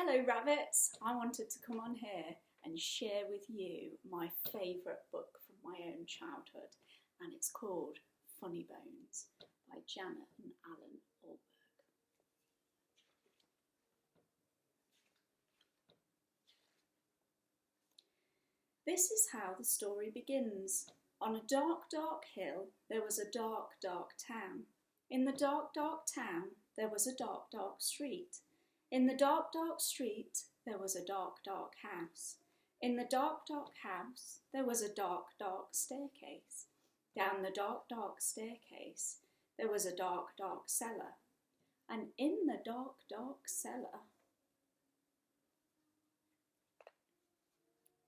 Hello rabbits, I wanted to come on here and share with you my favourite book from my own childhood, and it's called Funnybones by Janet and Allan Ahlberg. This is how the story begins. On a dark, dark hill there was a dark, dark town. In the dark, dark town there was a dark, dark street. In the dark, dark street there was a dark, dark house. In the dark, dark house there was a dark, dark staircase. Down the dark, dark staircase there was a dark, dark cellar. And in the dark, dark cellar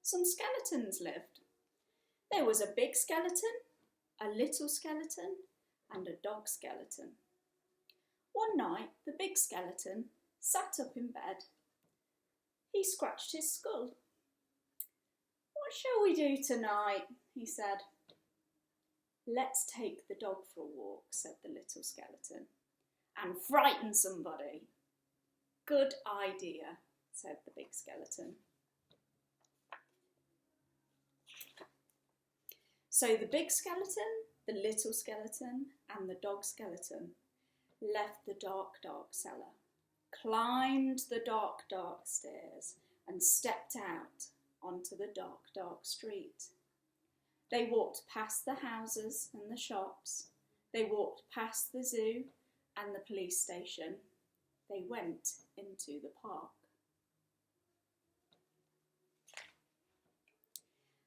some skeletons lived. There was a big skeleton, a little skeleton, and a dog skeleton. One night the big skeleton sat up in bed. He scratched his skull. "What shall we do tonight?" he said. "Let's take the dog for a walk," said the little skeleton, "and frighten somebody." "Good idea," said the big skeleton. So the big skeleton, the little skeleton, and the dog skeleton left the dark, dark cellar, climbed the dark, dark stairs, and stepped out onto the dark, dark street. They walked past the houses and the shops. They walked past the zoo and the police station. They went into the park.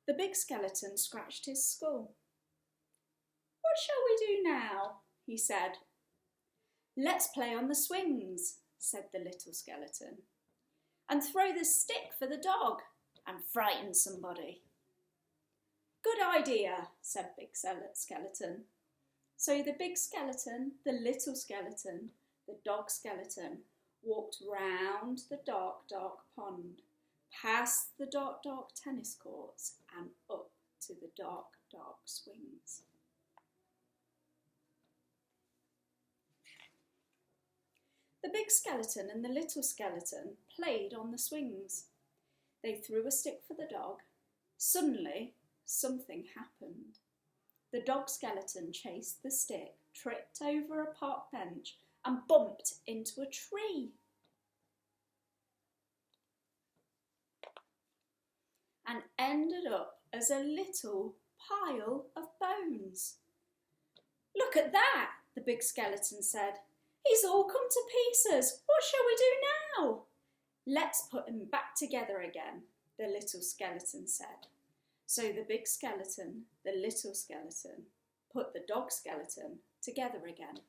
The big skeleton scratched his skull. "What shall we do now?" he said. "Let's play on the swings," said the little skeleton, "and throw the stick for the dog and frighten somebody." "Good idea," said big skeleton. So the big skeleton, the little skeleton, the dog skeleton walked round the dark, dark pond, past the dark, dark tennis courts and up to the dark, dark swings. The big skeleton and the little skeleton played on the swings. They threw a stick for the dog. Suddenly, something happened. The dog skeleton chased the stick, tripped over a park bench and bumped into a tree. And ended up as a little pile of bones. "Look at that," the big skeleton said. "He's all come to pieces. What shall we do now?" "Let's put him back together again," the little skeleton said. So the big skeleton, the little skeleton, put the dog skeleton together again.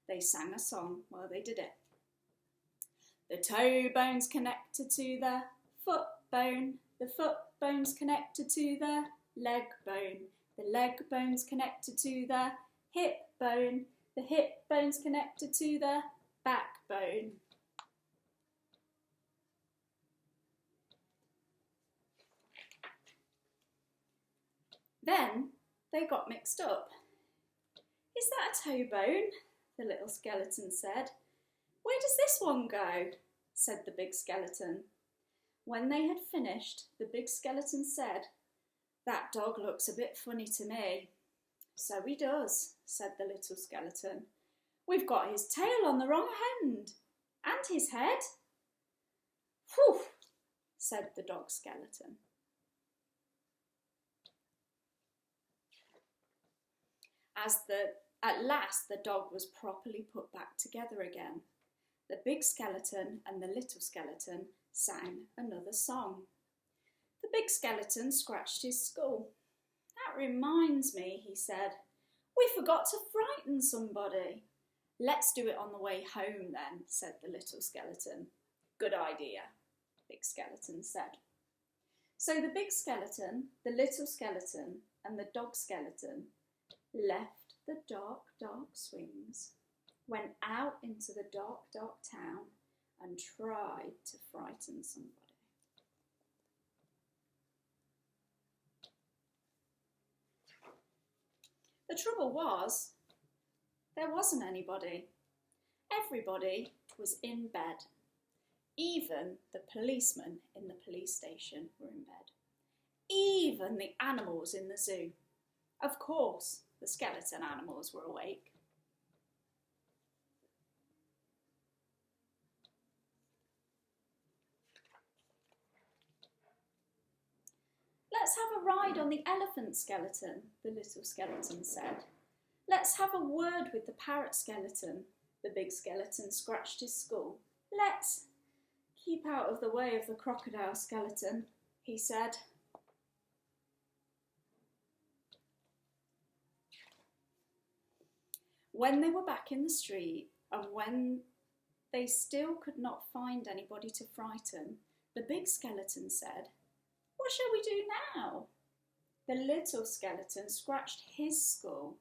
They sang a song while they did it. The toe bone's connected to the foot bone's connected to the leg bone's connected to the hip bone's connected to the backbone. Then they got mixed up. "Is that a toe bone?" the little skeleton said. "Where does this one go?" said the big skeleton. When they had finished, the big skeleton said, "That dog looks a bit funny to me." "So he does," said the little skeleton. "We've got his tail on the wrong end, and his head." "Whew," said the dog skeleton. At last the dog was properly put back together again. The big skeleton and the little skeleton sang another song. The big skeleton scratched his skull. "That reminds me," he said. "We forgot to frighten somebody." "Let's do it on the way home then," said the little skeleton. "Good idea," big skeleton said. So the big skeleton, the little skeleton, and the dog skeleton left the dark, dark swings, went out into the dark, dark town, and tried to frighten somebody. The trouble was, there wasn't anybody. Everybody was in bed. Even the policemen in the police station were in bed. Even the animals in the zoo. Of course, the skeleton animals were awake. Let's have a ride on the elephant skeleton, the little skeleton said. Let's have a word with the parrot skeleton. The big skeleton scratched his skull. Let's keep out of the way of the crocodile skeleton, he said. When they were back in the street and when they still could not find anybody to frighten, the big skeleton said, "What shall we do now?" The little skeleton scratched his skull.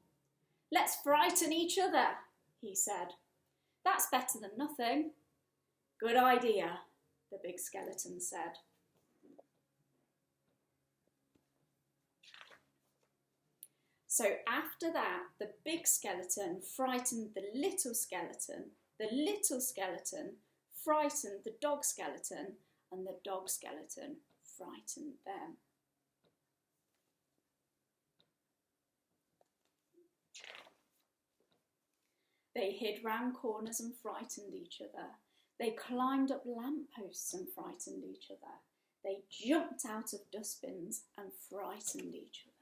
"Let's frighten each other," he said. "That's better than nothing." "Good idea," the big skeleton said. So after that, the big skeleton frightened the little skeleton frightened the dog skeleton, and the dog skeleton frightened them. They hid round corners and frightened each other. They climbed up lampposts and frightened each other. They jumped out of dustbins and frightened each other.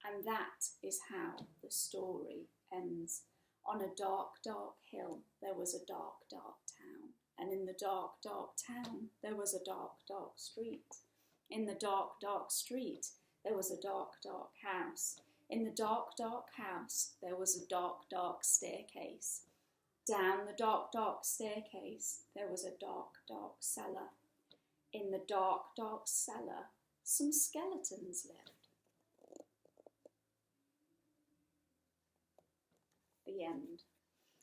And that is how the story ends. On a dark, dark hill, there was a dark, dark town. And in the dark, dark town, there was a dark, dark street. In the dark, dark street, there was a dark, dark house. In the dark, dark house, there was a dark, dark staircase. Down the dark, dark staircase, there was a dark, dark cellar. In the dark, dark cellar, some skeletons lived. The end.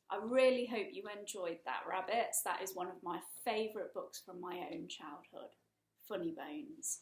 I really hope you enjoyed that, rabbits. That is one of my favourite books from my own childhood, Funnybones.